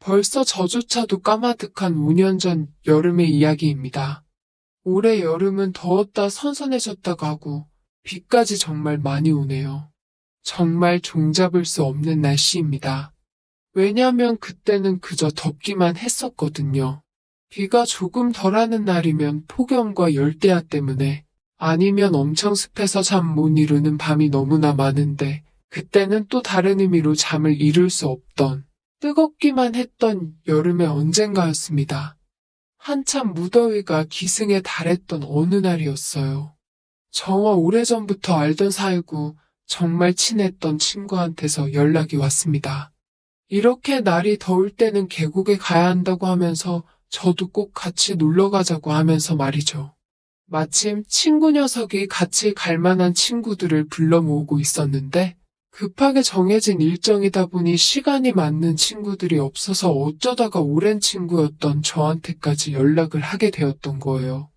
벌써 저조차도 까마득한 5년 전 여름의 이야기입니다. 올해 여름은 더웠다 선선해졌다가 하고 비까지 정말 많이 오네요. 정말 종잡을 수 없는 날씨입니다. 왜냐면 그때는 그저 덥기만 했었거든요. 비가 조금 덜하는 날이면 폭염과 열대야 때문에 아니면 엄청 습해서 잠 못 이루는 밤이 너무나 많은데 그때는 또 다른 의미로 잠을 이룰 수 없던 뜨겁기만 했던 여름의 언젠가였습니다. 한참 무더위가 기승에 달했던 어느 날이었어요. 저와 오래전부터 알던 사이고 정말 친했던 친구한테서 연락이 왔습니다. 이렇게 날이 더울 때는 계곡에 가야 한다고 하면서 저도 꼭 같이 놀러 가자고 하면서 말이죠. 마침 친구 녀석이 같이 갈 만한 친구들을 불러 모으고 있었는데 급하게 정해진 일정이다 보니 시간이 맞는 친구들이 없어서 어쩌다가 오랜 친구였던 저한테까지 연락을 하게 되었던 거예요.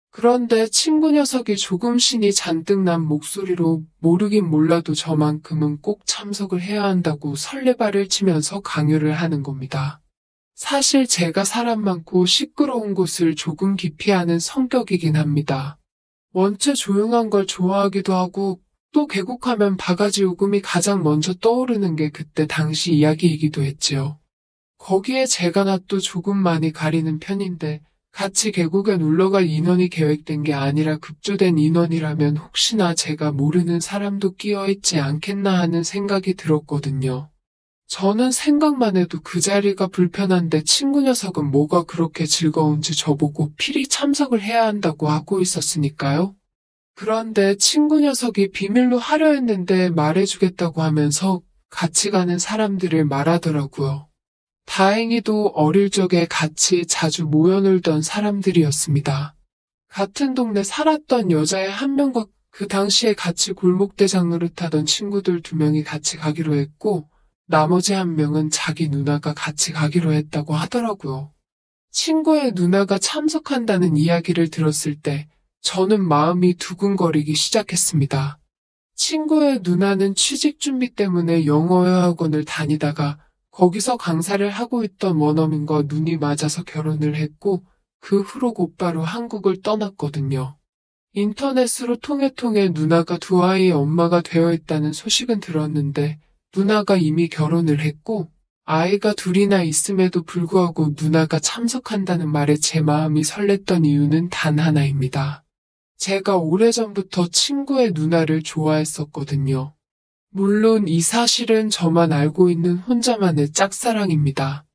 그런데 친구 녀석이 조금 신이 잔뜩 난 목소리로 모르긴 몰라도 저만큼은 꼭 참석을 해야 한다고 설레발을 치면서 강요를 하는 겁니다. 사실 제가 사람 많고 시끄러운 곳을 조금 기피하는 성격이긴 합니다. 원체 조용한 걸 좋아하기도 하고 또 계곡하면 바가지 요금이 가장 먼저 떠오르는 게 그때 당시 이야기이기도 했지요. 거기에 제가 낯도 조금 많이 가리는 편인데 같이 계곡에 놀러갈 인원이 계획된 게 아니라 급조된 인원이라면 혹시나 제가 모르는 사람도 끼어있지 않겠나 하는 생각이 들었거든요. 저는 생각만 해도 그 자리가 불편한데 친구 녀석은 뭐가 그렇게 즐거운지 저보고 필히 참석을 해야 한다고 하고 있었으니까요. 그런데 친구 녀석이 비밀로 하려 했는데 말해주겠다고 하면서 같이 가는 사람들을 말하더라고요. 다행히도 어릴 적에 같이 자주 모여놀던 사람들이었습니다. 같은 동네 살았던 여자애 한 명과 그 당시에 같이 골목대장 노릇하던 친구들 2명이 같이 가기로 했고 나머지 1명은 자기 누나가 같이 가기로 했다고 하더라고요. 친구의 누나가 참석한다는 이야기를 들었을 때 저는 마음이 두근거리기 시작했습니다. 친구의 누나는 취직 준비 때문에 영어학원을 다니다가 거기서 강사를 하고 있던 원어민과 눈이 맞아서 결혼을 했고 그 후로 곧바로 한국을 떠났거든요. 인터넷으로 통해 누나가 2아이의 엄마가 되어 있다는 소식은 들었는데 누나가 이미 결혼을 했고 아이가 2이나 있음에도 불구하고 누나가 참석한다는 말에 제 마음이 설렜던 이유는 단 하나입니다. 제가 오래전부터 친구의 누나를 좋아했었거든요. 물론 이 사실은 저만 알고 있는 혼자만의 짝사랑입니다.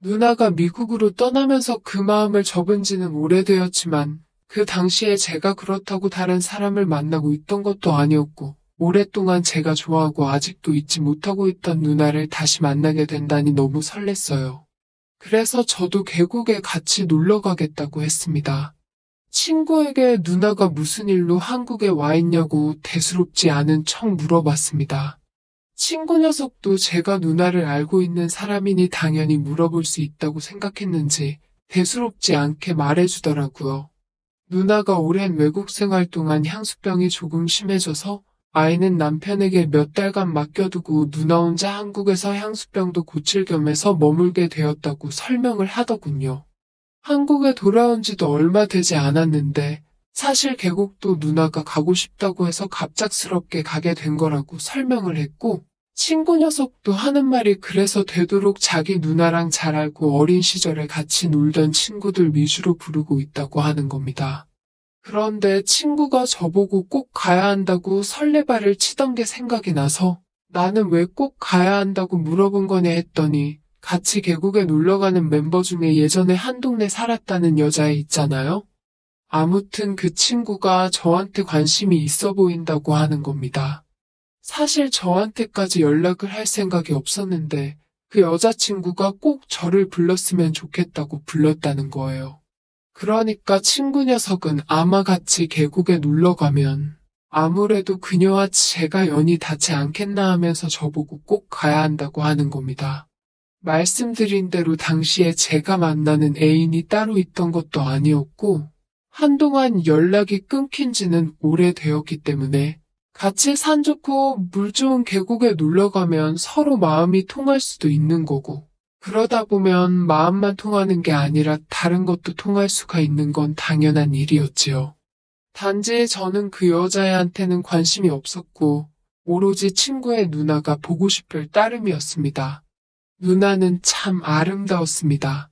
누나가 미국으로 떠나면서 그 마음을 접은 지는 오래되었지만 그 당시에 제가 그렇다고 다른 사람을 만나고 있던 것도 아니었고 오랫동안 제가 좋아하고 아직도 잊지 못하고 있던 누나를 다시 만나게 된다니 너무 설렜어요. 그래서 저도 계곡에 같이 놀러 가겠다고 했습니다. 친구에게 누나가 무슨 일로 한국에 와 있냐고 대수롭지 않은 척 물어봤습니다. 친구 녀석도 제가 누나를 알고 있는 사람이니 당연히 물어볼 수 있다고 생각했는지 대수롭지 않게 말해주더라고요. 누나가 오랜 외국 생활 동안 향수병이 조금 심해져서 아이는 남편에게 몇 달간 맡겨두고 누나 혼자 한국에서 향수병도 고칠 겸해서 머물게 되었다고 설명을 하더군요. 한국에 돌아온 지도 얼마 되지 않았는데 사실 계곡도 누나가 가고 싶다고 해서 갑작스럽게 가게 된 거라고 설명을 했고 친구 녀석도 하는 말이 그래서 되도록 자기 누나랑 잘 알고 어린 시절에 같이 놀던 친구들 위주로 부르고 있다고 하는 겁니다. 그런데 친구가 저보고 꼭 가야 한다고 설레발을 치던 게 생각이 나서 나는 왜 꼭 가야 한다고 물어본 거냐 했더니 같이 계곡에 놀러가는 멤버 중에 예전에 한 동네 살았다는 여자애 있잖아요. 아무튼 그 친구가 저한테 관심이 있어 보인다고 하는 겁니다. 사실 저한테까지 연락을 할 생각이 없었는데 그 여자친구가 꼭 저를 불렀으면 좋겠다고 불렀다는 거예요. 그러니까 친구 녀석은 아마 같이 계곡에 놀러 가면 아무래도 그녀와 제가 연이 닿지 않겠나 하면서 저보고 꼭 가야 한다고 하는 겁니다. 말씀드린 대로 당시에 제가 만나는 애인이 따로 있던 것도 아니었고 한동안 연락이 끊긴 지는 오래되었기 때문에 같이 산 좋고 물 좋은 계곡에 놀러 가면 서로 마음이 통할 수도 있는 거고 그러다 보면 마음만 통하는 게 아니라 다른 것도 통할 수가 있는 건 당연한 일이었지요. 단지 저는 그 여자애한테는 관심이 없었고, 오로지 친구의 누나가 보고 싶을 따름이었습니다. 누나는 참 아름다웠습니다.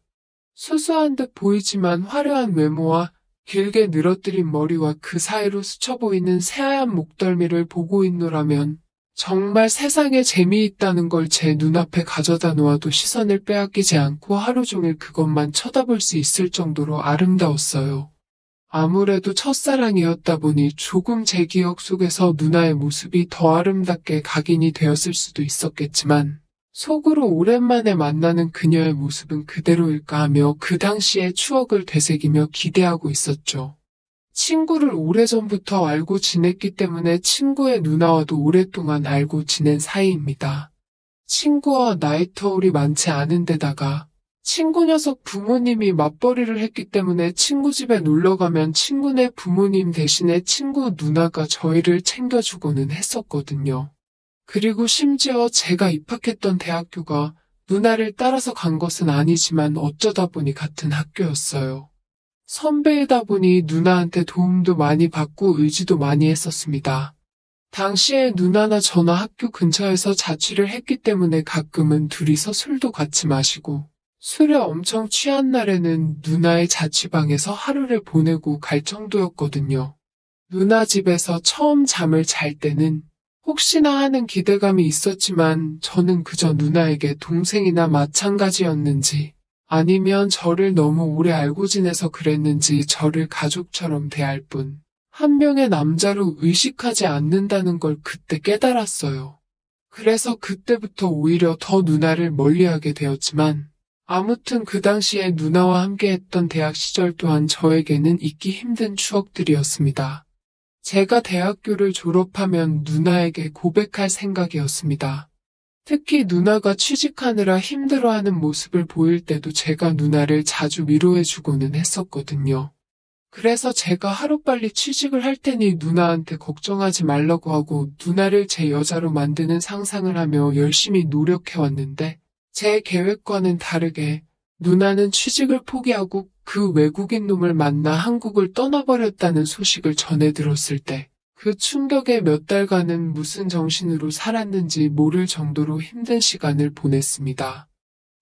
수수한 듯 보이지만 화려한 외모와 길게 늘어뜨린 머리와 그 사이로 스쳐 보이는 새하얀 목덜미를 보고 있노라면 정말 세상에 재미있다는 걸 제 눈앞에 가져다 놓아도 시선을 빼앗기지 않고 하루 종일 그것만 쳐다볼 수 있을 정도로 아름다웠어요. 아무래도 첫사랑이었다 보니 조금 제 기억 속에서 누나의 모습이 더 아름답게 각인이 되었을 수도 있었겠지만 속으로 오랜만에 만나는 그녀의 모습은 그대로일까 하며 그 당시의 추억을 되새기며 기대하고 있었죠. 친구를 오래전부터 알고 지냈기 때문에 친구의 누나와도 오랫동안 알고 지낸 사이입니다. 친구와 나이 터울이 많지 않은 데다가 친구 녀석 부모님이 맞벌이를 했기 때문에 친구 집에 놀러가면 친구네 부모님 대신에 친구 누나가 저희를 챙겨주고는 했었거든요. 그리고 심지어 제가 입학했던 대학교가 누나를 따라서 간 것은 아니지만 어쩌다 보니 같은 학교였어요. 선배이다 보니 누나한테 도움도 많이 받고 의지도 많이 했었습니다. 당시에 누나나 저나 학교 근처에서 자취를 했기 때문에 가끔은 둘이서 술도 같이 마시고 술에 엄청 취한 날에는 누나의 자취방에서 하루를 보내고 갈 정도였거든요. 누나 집에서 처음 잠을 잘 때는 혹시나 하는 기대감이 있었지만 저는 그저 누나에게 동생이나 마찬가지였는지 아니면 저를 너무 오래 알고 지내서 그랬는지 저를 가족처럼 대할 뿐 한 명의 남자로 의식하지 않는다는 걸 그때 깨달았어요. 그래서 그때부터 오히려 더 누나를 멀리하게 되었지만 아무튼 그 당시에 누나와 함께했던 대학 시절 또한 저에게는 잊기 힘든 추억들이었습니다. 제가 대학교를 졸업하면 누나에게 고백할 생각이었습니다. 특히 누나가 취직하느라 힘들어하는 모습을 보일 때도 제가 누나를 자주 위로해주고는 했었거든요. 그래서 제가 하루빨리 취직을 할 테니 누나한테 걱정하지 말라고 하고 누나를 제 여자로 만드는 상상을 하며 열심히 노력해왔는데 제 계획과는 다르게 누나는 취직을 포기하고 그 외국인 놈을 만나 한국을 떠나버렸다는 소식을 전해 들었을 때 그 충격에 몇 달간은 무슨 정신으로 살았는지 모를 정도로 힘든 시간을 보냈습니다.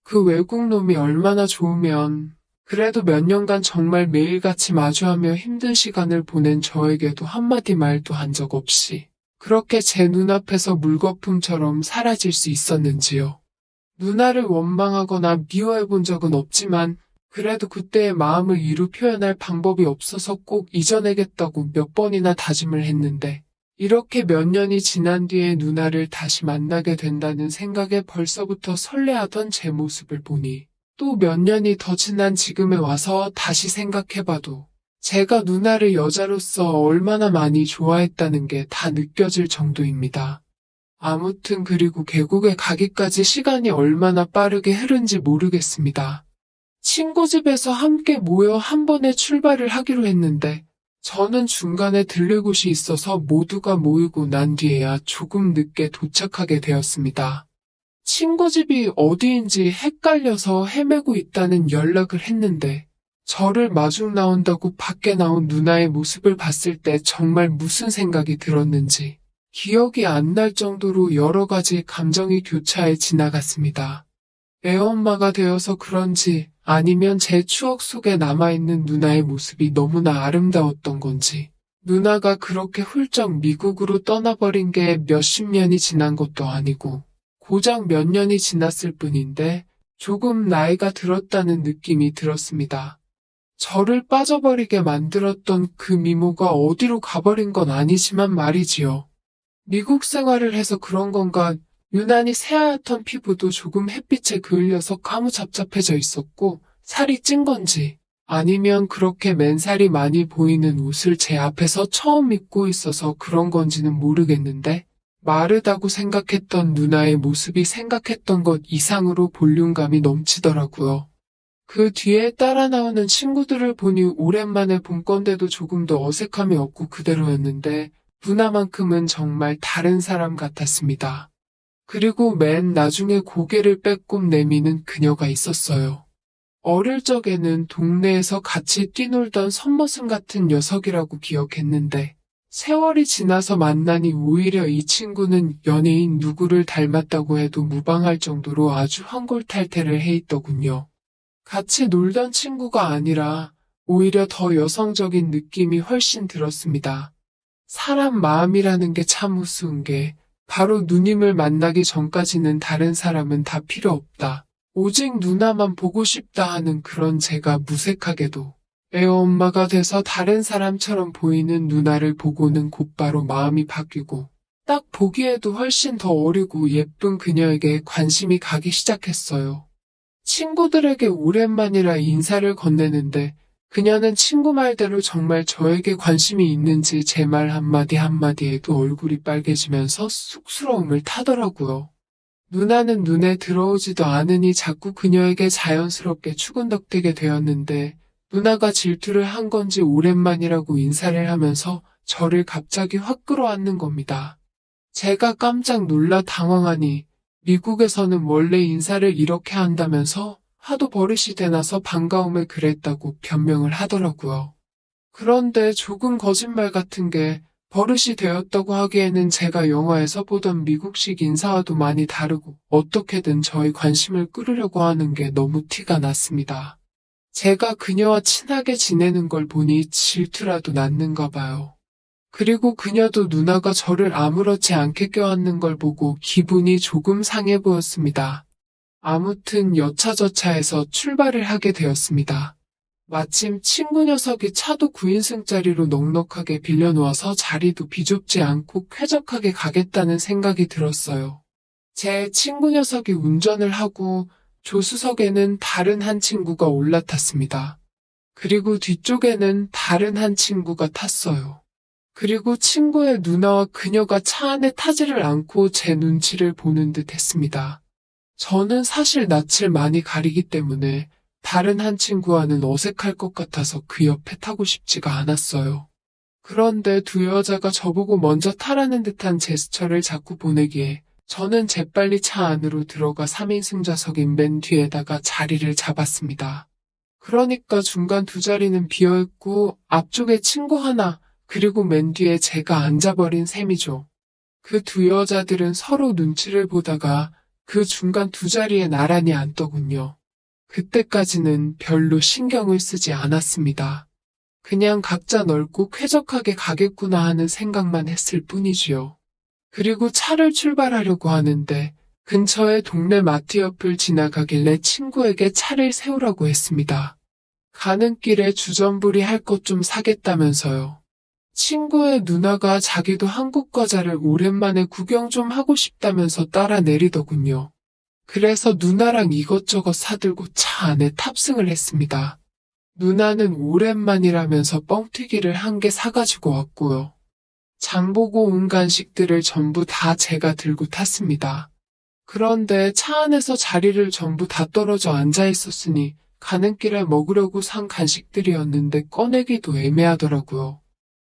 그 외국 놈이 얼마나 좋으면 그래도 몇 년간 정말 매일같이 마주하며 힘든 시간을 보낸 저에게도 한마디 말도 한 적 없이 그렇게 제 눈앞에서 물거품처럼 사라질 수 있었는지요. 누나를 원망하거나 미워해본 적은 없지만 그래도 그때의 마음을 이루 표현할 방법이 없어서 꼭 잊어내겠다고 몇 번이나 다짐을 했는데 이렇게 몇 년이 지난 뒤에 누나를 다시 만나게 된다는 생각에 벌써부터 설레하던 제 모습을 보니 또 몇 년이 더 지난 지금에 와서 다시 생각해봐도 제가 누나를 여자로서 얼마나 많이 좋아했다는 게 다 느껴질 정도입니다. 아무튼 그리고 계곡에 가기까지 시간이 얼마나 빠르게 흐른지 모르겠습니다. 친구 집에서 함께 모여 한 번에 출발을 하기로 했는데 저는 중간에 들릴 곳이 있어서 모두가 모이고 난 뒤에야 조금 늦게 도착하게 되었습니다. 친구 집이 어디인지 헷갈려서 헤매고 있다는 연락을 했는데 저를 마중 나온다고 밖에 나온 누나의 모습을 봤을 때 정말 무슨 생각이 들었는지 기억이 안 날 정도로 여러 가지 감정이 교차해 지나갔습니다. 애엄마가 되어서 그런지 아니면 제 추억 속에 남아있는 누나의 모습이 너무나 아름다웠던 건지 누나가 그렇게 훌쩍 미국으로 떠나버린 게 몇십 년이 지난 것도 아니고 고작 몇 년이 지났을 뿐인데 조금 나이가 들었다는 느낌이 들었습니다. 저를 빠져버리게 만들었던 그 미모가 어디로 가버린 건 아니지만 말이지요. 미국 생활을 해서 그런 건가 유난히 새하얗던 피부도 조금 햇빛에 그을려서 까무잡잡해져 있었고 살이 찐 건지 아니면 그렇게 맨살이 많이 보이는 옷을 제 앞에서 처음 입고 있어서 그런 건지는 모르겠는데 마르다고 생각했던 누나의 모습이 생각했던 것 이상으로 볼륨감이 넘치더라고요. 그 뒤에 따라 나오는 친구들을 보니 오랜만에 본 건데도 조금 더 어색함이 없고 그대로였는데 누나만큼은 정말 다른 사람 같았습니다. 그리고 맨 나중에 고개를 빼꼼 내미는 그녀가 있었어요. 어릴 적에는 동네에서 같이 뛰놀던 손머슴 같은 녀석이라고 기억했는데 세월이 지나서 만나니 오히려 이 친구는 연예인 누구를 닮았다고 해도 무방할 정도로 아주 환골탈태를 해 있더군요. 같이 놀던 친구가 아니라 오히려 더 여성적인 느낌이 훨씬 들었습니다. 사람 마음이라는 게 참 우스운 게 바로 누님을 만나기 전까지는 다른 사람은 다 필요 없다. 오직 누나만 보고 싶다 하는 그런 제가 무색하게도 애엄마가 돼서 다른 사람처럼 보이는 누나를 보고는 곧바로 마음이 바뀌고 딱 보기에도 훨씬 더 어리고 예쁜 그녀에게 관심이 가기 시작했어요. 친구들에게 오랜만이라 인사를 건네는데 그녀는 친구 말대로 정말 저에게 관심이 있는지 제 말 한마디 한마디에도 얼굴이 빨개지면서 쑥스러움을 타더라고요. 누나는 눈에 들어오지도 않으니 자꾸 그녀에게 자연스럽게 추근덕대게 되었는데 누나가 질투를 한 건지 오랜만이라고 인사를 하면서 저를 갑자기 확 끌어안는 겁니다. 제가 깜짝 놀라 당황하니 미국에서는 원래 인사를 이렇게 한다면서 하도 버릇이 되나서 반가움을 그랬다고 변명을 하더라고요. 그런데 조금 거짓말 같은 게 버릇이 되었다고 하기에는 제가 영화에서 보던 미국식 인사와도 많이 다르고 어떻게든 저의 관심을 끌으려고 하는 게 너무 티가 났습니다. 제가 그녀와 친하게 지내는 걸 보니 질투라도 났는가 봐요. 그리고 그녀도 누나가 저를 아무렇지 않게 껴안는 걸 보고 기분이 조금 상해 보였습니다. 아무튼 여차저차해서 출발을 하게 되었습니다. 마침 친구 녀석이 차도 9인승짜리로 넉넉하게 빌려놓아서 자리도 비좁지 않고 쾌적하게 가겠다는 생각이 들었어요. 제 친구 녀석이 운전을 하고 조수석에는 다른 한 친구가 올라탔습니다. 그리고 뒤쪽에는 다른 한 친구가 탔어요. 그리고 친구의 누나와 그녀가 차 안에 타지를 않고 제 눈치를 보는 듯 했습니다. 저는 사실 낯을 많이 가리기 때문에 다른 한 친구와는 어색할 것 같아서 그 옆에 타고 싶지가 않았어요. 그런데 두 여자가 저보고 먼저 타라는 듯한 제스처를 자꾸 보내기에 저는 재빨리 차 안으로 들어가 3인 승좌석인 맨 뒤에다가 자리를 잡았습니다. 그러니까 중간 두 자리는 비어있고 앞쪽에 친구 하나, 그리고 맨 뒤에 제가 앉아버린 셈이죠. 그 두 여자들은 서로 눈치를 보다가 그 중간 두 자리에 나란히 앉더군요. 그때까지는 별로 신경을 쓰지 않았습니다. 그냥 각자 넓고 쾌적하게 가겠구나 하는 생각만 했을 뿐이지요. 그리고 차를 출발하려고 하는데 근처의 동네 마트 옆을 지나가길래 친구에게 차를 세우라고 했습니다. 가는 길에 주전부리 할 것 좀 사겠다면서요. 친구의 누나가 자기도 한국 과자를 오랜만에 구경 좀 하고 싶다면서 따라 내리더군요. 그래서 누나랑 이것저것 사들고 차 안에 탑승을 했습니다. 누나는 오랜만이라면서 뻥튀기를 한 개 사가지고 왔고요. 장보고 온 간식들을 전부 다 제가 들고 탔습니다. 그런데 차 안에서 자리를 전부 다 떨어져 앉아 있었으니 가는 길에 먹으려고 산 간식들이었는데 꺼내기도 애매하더라고요.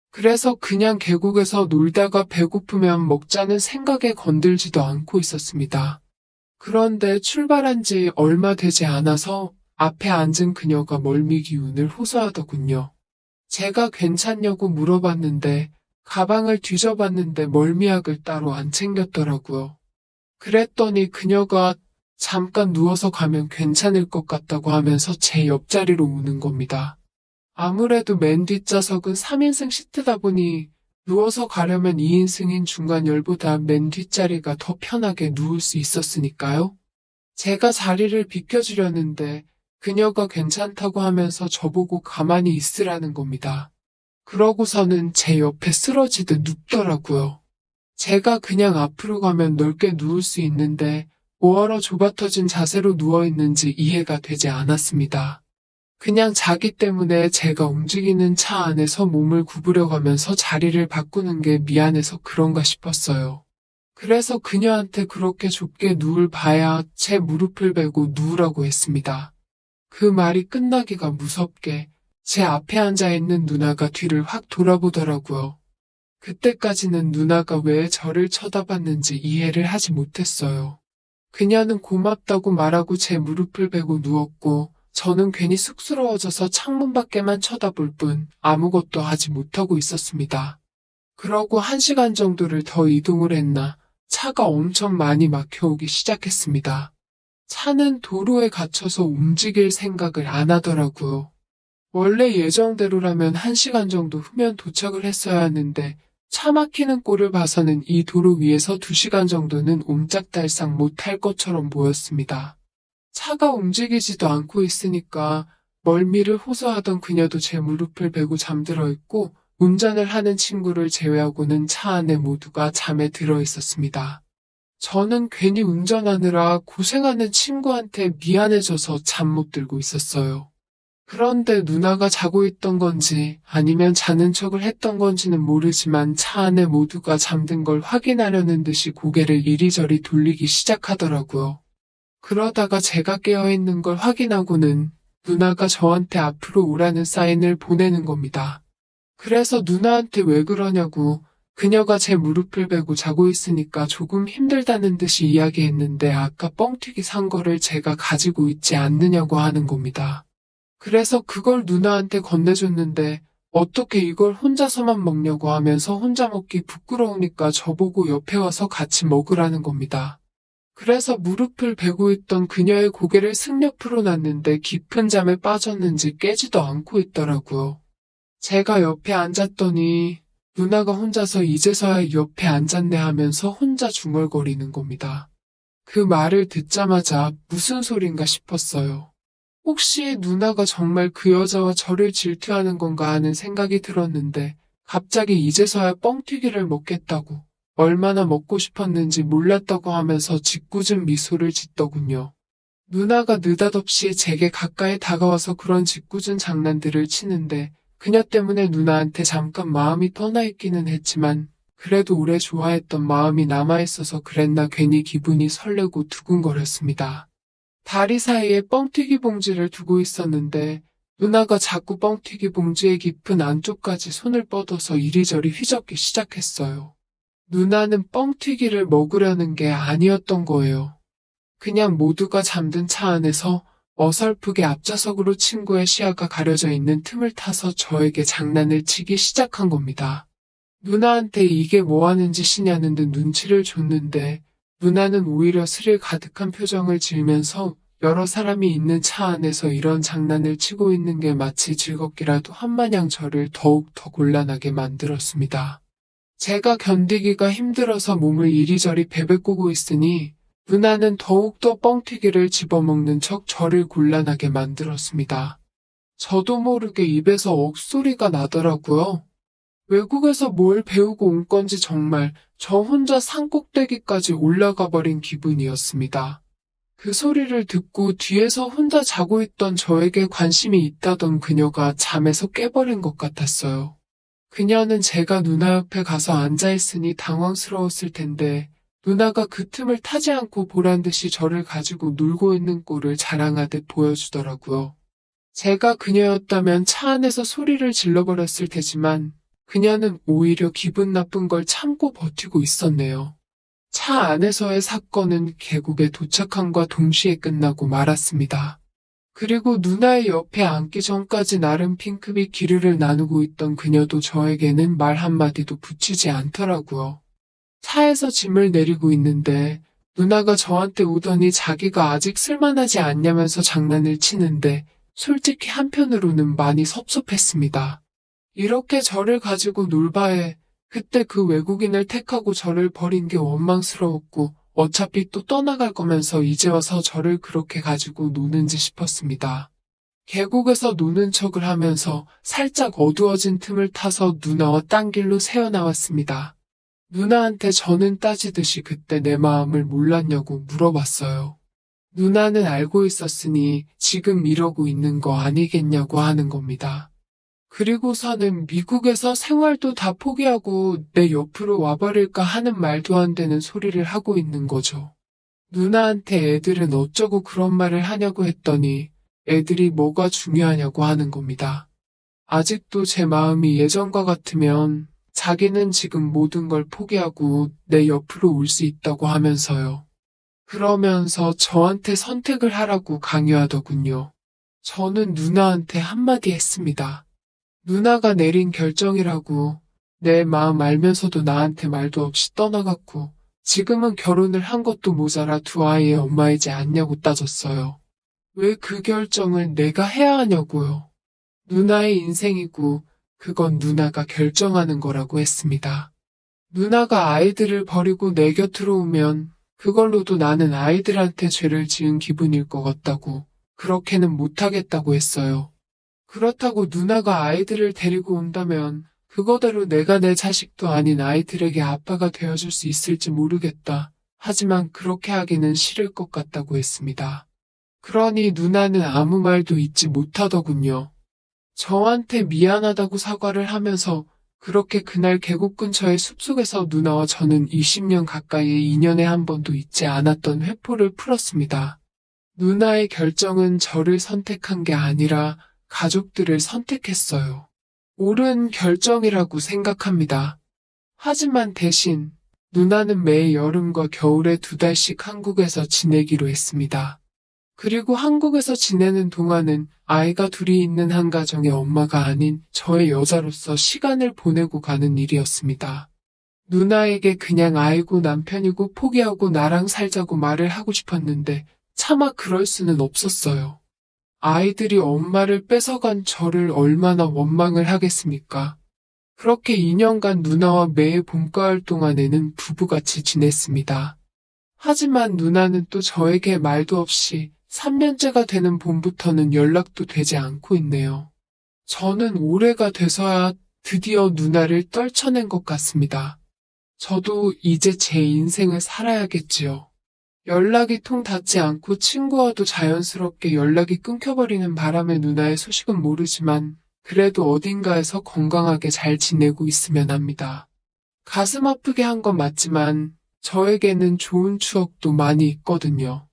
그래서 그냥 계곡에서 놀다가 배고프면 먹자는 생각에 건들지도 않고 있었습니다. 그런데 출발한 지 얼마 되지 않아서 앞에 앉은 그녀가 멀미 기운을 호소하더군요. 제가 괜찮냐고 물어봤는데 가방을 뒤져봤는데 멀미약을 따로 안 챙겼더라고요. 그랬더니 그녀가 잠깐 누워서 가면 괜찮을 것 같다고 하면서 제 옆자리로 오는 겁니다. 아무래도 맨 뒷좌석은 3인승 시트다 보니 누워서 가려면 2인승인 중간 열보다 맨 뒷자리가 더 편하게 누울 수 있었으니까요. 제가 자리를 비켜주려는데 그녀가 괜찮다고 하면서 저보고 가만히 있으라는 겁니다. 그러고서는 제 옆에 쓰러지듯 눕더라고요. 제가 그냥 앞으로 가면 넓게 누울 수 있는데 뭐하러 좁아터진 자세로 누워있는지 이해가 되지 않았습니다. 그냥 자기 때문에 제가 움직이는 차 안에서 몸을 구부려가면서 자리를 바꾸는 게 미안해서 그런가 싶었어요. 그래서 그녀한테 그렇게 좁게 누울 바야 제 무릎을 베고 누우라고 했습니다. 그 말이 끝나기가 무섭게 제 앞에 앉아있는 누나가 뒤를 확 돌아보더라고요. 그때까지는 누나가 왜 저를 쳐다봤는지 이해를 하지 못했어요. 그녀는 고맙다고 말하고 제 무릎을 베고 누웠고 저는 괜히 쑥스러워져서 창문 밖에만 쳐다볼 뿐 아무것도 하지 못하고 있었습니다. 그러고 1시간 정도를 더 이동을 했나 차가 엄청 많이 막혀오기 시작했습니다. 차는 도로에 갇혀서 움직일 생각을 안 하더라고요. 원래 예정대로라면 1시간 정도 후면 도착을 했어야 하는데 차 막히는 꼴을 봐서는 이 도로 위에서 2시간 정도는 옴짝달싹 못할 것처럼 보였습니다. 차가 움직이지도 않고 있으니까 멀미를 호소하던 그녀도 제 무릎을 베고 잠들어 있고 운전을 하는 친구를 제외하고는 차 안에 모두가 잠에 들어 있었습니다. 저는 괜히 운전하느라 고생하는 친구한테 미안해져서 잠 못 들고 있었어요. 그런데 누나가 자고 있던 건지 아니면 자는 척을 했던 건지는 모르지만 차 안에 모두가 잠든 걸 확인하려는 듯이 고개를 이리저리 돌리기 시작하더라고요. 그러다가 제가 깨어있는 걸 확인하고는 누나가 저한테 앞으로 오라는 사인을 보내는 겁니다. 그래서 누나한테 왜 그러냐고 그녀가 제 무릎을 베고 자고 있으니까 조금 힘들다는 듯이 이야기했는데 아까 뻥튀기 산 거를 제가 가지고 있지 않느냐고 하는 겁니다. 그래서 그걸 누나한테 건네줬는데 어떻게 이걸 혼자서만 먹냐고 하면서 혼자 먹기 부끄러우니까 저보고 옆에 와서 같이 먹으라는 겁니다. 그래서 무릎을 베고 있던 그녀의 고개를 승옆으로 놨는데 깊은 잠에 빠졌는지 깨지도 않고 있더라고요. 제가 옆에 앉았더니 누나가 혼자서 이제서야 옆에 앉았네 하면서 혼자 중얼거리는 겁니다. 그 말을 듣자마자 무슨 소린가 싶었어요. 혹시 누나가 정말 그 여자와 저를 질투하는 건가 하는 생각이 들었는데 갑자기 이제서야 뻥튀기를 먹겠다고 얼마나 먹고 싶었는지 몰랐다고 하면서 짓궂은 미소를 짓더군요. 누나가 느닷없이 제게 가까이 다가와서 그런 짓궂은 장난들을 치는데 그녀 때문에 누나한테 잠깐 마음이 떠나 있기는 했지만 그래도 오래 좋아했던 마음이 남아있어서 그랬나 괜히 기분이 설레고 두근거렸습니다. 다리 사이에 뻥튀기 봉지를 두고 있었는데 누나가 자꾸 뻥튀기 봉지의 깊은 안쪽까지 손을 뻗어서 이리저리 휘젓기 시작했어요. 누나는 뻥튀기를 먹으려는 게 아니었던 거예요. 그냥 모두가 잠든 차 안에서 어설프게 앞좌석으로 친구의 시야가 가려져 있는 틈을 타서 저에게 장난을 치기 시작한 겁니다. 누나한테 이게 뭐 하는 짓이냐는 듯 눈치를 줬는데 누나는 오히려 스릴 가득한 표정을 지으면서 여러 사람이 있는 차 안에서 이런 장난을 치고 있는 게 마치 즐겁기라도 한마냥 저를 더욱 더 곤란하게 만들었습니다. 제가 견디기가 힘들어서 몸을 이리저리 베베꼬고 있으니 누나는 더욱더 뻥튀기를 집어먹는 척 저를 곤란하게 만들었습니다. 저도 모르게 입에서 억소리가 나더라고요. 외국에서 뭘 배우고 온 건지 정말 저 혼자 산꼭대기까지 올라가 버린 기분이었습니다. 그 소리를 듣고 뒤에서 혼자 자고 있던 저에게 관심이 있다던 그녀가 잠에서 깨버린 것 같았어요. 그녀는 제가 누나 옆에 가서 앉아있으니 당황스러웠을 텐데 누나가 그 틈을 타지 않고 보란 듯이 저를 가지고 놀고 있는 꼴을 자랑하듯 보여주더라고요. 제가 그녀였다면 차 안에서 소리를 질러버렸을 테지만 그녀는 오히려 기분 나쁜 걸 참고 버티고 있었네요. 차 안에서의 사건은 계곡에 도착함과 동시에 끝나고 말았습니다. 그리고 누나의 옆에 앉기 전까지 나름 핑크빛 기류를 나누고 있던 그녀도 저에게는 말 한마디도 붙이지 않더라고요. 차에서 짐을 내리고 있는데 누나가 저한테 오더니 자기가 아직 쓸만하지 않냐면서 장난을 치는데 솔직히 한편으로는 많이 섭섭했습니다. 이렇게 저를 가지고 놀 바에 그때 그 외국인을 택하고 저를 버린 게 원망스러웠고 어차피 또 떠나갈 거면서 이제 와서 저를 그렇게 가지고 노는지 싶었습니다. 계곡에서 노는 척을 하면서 살짝 어두워진 틈을 타서 누나와 딴 길로 새어나왔습니다. 누나한테 저는 따지듯이 그때 내 마음을 몰랐냐고 물어봤어요. 누나는 알고 있었으니 지금 이러고 있는 거 아니겠냐고 하는 겁니다. 그리고서는 미국에서 생활도 다 포기하고 내 옆으로 와버릴까 하는 말도 안 되는 소리를 하고 있는 거죠. 누나한테 애들은 어쩌고 그런 말을 하냐고 했더니 애들이 뭐가 중요하냐고 하는 겁니다. 아직도 제 마음이 예전과 같으면 자기는 지금 모든 걸 포기하고 내 옆으로 올 수 있다고 하면서요. 그러면서 저한테 선택을 하라고 강요하더군요. 저는 누나한테 한마디 했습니다. 누나가 내린 결정이라고. 내 마음 알면서도 나한테 말도 없이 떠나갔고 지금은 결혼을 한 것도 모자라 두 아이의 엄마이지 않냐고 따졌어요. 왜 그 결정을 내가 해야 하냐고요. 누나의 인생이고 그건 누나가 결정하는 거라고 했습니다. 누나가 아이들을 버리고 내 곁으로 오면 그걸로도 나는 아이들한테 죄를 지은 기분일 것 같다고 그렇게는 못하겠다고 했어요. 그렇다고 누나가 아이들을 데리고 온다면 그거대로 내가 내 자식도 아닌 아이들에게 아빠가 되어줄 수 있을지 모르겠다. 하지만 그렇게 하기는 싫을 것 같다고 했습니다. 그러니 누나는 아무 말도 잊지 못하더군요. 저한테 미안하다고 사과를 하면서 그렇게 그날 계곡 근처의 숲속에서 누나와 저는 20년 가까이의 인연에 한 번도 잊지 않았던 회포를 풀었습니다. 누나의 결정은 저를 선택한 게 아니라 가족들을 선택했어요. 옳은 결정이라고 생각합니다. 하지만 대신 누나는 매 여름과 겨울에 2달씩 한국에서 지내기로 했습니다. 그리고 한국에서 지내는 동안은 아이가 둘이 있는 한 가정의 엄마가 아닌 저의 여자로서 시간을 보내고 가는 일이었습니다. 누나에게 그냥 아이고 남편이고 포기하고 나랑 살자고 말을 하고 싶었는데 차마 그럴 수는 없었어요. 아이들이 엄마를 뺏어간 저를 얼마나 원망을 하겠습니까? 그렇게 2년간 누나와 매해 봄가을 동안에는 부부같이 지냈습니다. 하지만 누나는 또 저에게 말도 없이 3년째가 되는 봄부터는 연락도 되지 않고 있네요. 저는 올해가 돼서야 드디어 누나를 떨쳐낸 것 같습니다. 저도 이제 제 인생을 살아야겠지요. 연락이 통 닿지 않고 친구와도 자연스럽게 연락이 끊겨버리는 바람에 누나의 소식은 모르지만 그래도 어딘가에서 건강하게 잘 지내고 있으면 합니다. 가슴 아프게 한 건 맞지만 저에게는 좋은 추억도 많이 있거든요.